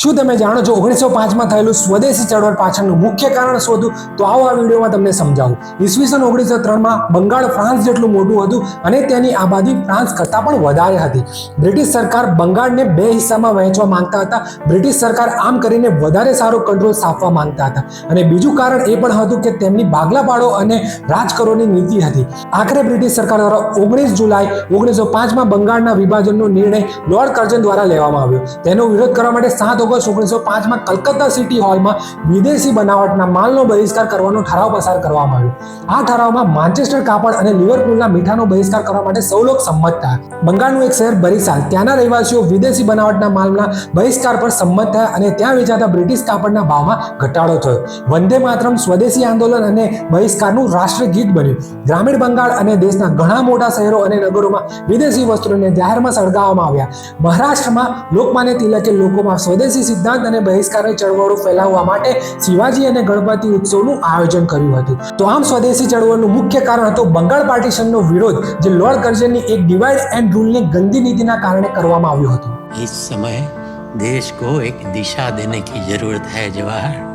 શું તમે જાણો છો 1905માં થયેલું સ્વદેશી ચળવળ પાછળનું મુખ્ય કારણ શું હતું? તો આવો આ વિડીયોમાં તમને સમજાવું. ઈસવીસન 1903માં બંગાળ ફ્રાન્સ જેટલું મોટું હતું અને તેની આબાદી ફ્રાન્સ કરતાં પણ વધારે હતી. બ્રિટિશ સરકાર બંગાળને બે હિસ્સામાં વહેંચવા માંગતા હતા. બ્રિટિશ સરકાર આમ કરીને વધારે સારો કંટ્રોલ સ્થાપવા માંગતા હતા અને બીજું કારણ એ પણ હતું કે તેમની ભાગલા પાડો અને રાજ કરોની નીતિ હતી. આખરે બ્રિટિશ સરકાર દ્વારા 19 જુલાઈ 1905માં બંગાળના વિભાજનનો નિર્ણય લોર્ડ કર્ઝન દ્વારા લેવામાં આવ્યો. તેનો વિરોધ કરવા માટે 7 ઓગસ્ટ 1905માં કલકત્તા સિટી હોલમાં વિદેશી બનાવટના માલનો બહિષ્કાર કરવાનો ઠરાવ પસાર કરવામાં આવ્યો. આ ઠરાવમાં માન્ચેસ્ટર કાપડ અને લિવરપૂલના મીઠાનો બહિષ્કાર કરવા માટે સૌ લોકો સંમત થયા. બંગાળનું એક શહેર બરિશાલ, ત્યાંના રહેવાસીઓ વિદેશી બનાવટના માલના બહિષ્કાર પર સંમત થયા અને ત્યાં વેચાતા બ્રિટિશ કાપડના ભાવમાં ઘટાડો થયો. વંદે માતરમ સ્વદેશી આંદોલન અને બહિષ્કારનું રાષ્ટ્રગીત બન્યું. ગ્રામીણ બંગાળ અને દેશના ઘણા મોટા શહેરો અને નગરોમાં વિદેશી વસ્ત્રોને જાહેરમાં સળગાવવામાં આવ્યા. મહારાષ્ટ્રમાં લોકમાન્ય તિલકે લોકોમાં સ્વદેશી સિદ્ધાંત અને બહિષ્કારની ચળવળો ફેલાવવા માટે શિવાજી અને ગણપતિ ઉત્સવનું આયોજન કર્યું હતું. તો આમ સ્વદેશી ચળવળનું મુખ્ય કારણ હતો બંગાળ પાર્ટીશનનો વિરોધ, જે લોર્ડ કર્ઝનની એક ડિવાઇડ એન્ડ રૂલની ગંદી નીતિના કારણે કરવામાં આવ્યું હતું. इस समय देश को एक दिशा देने की जरूरत है जवाहर.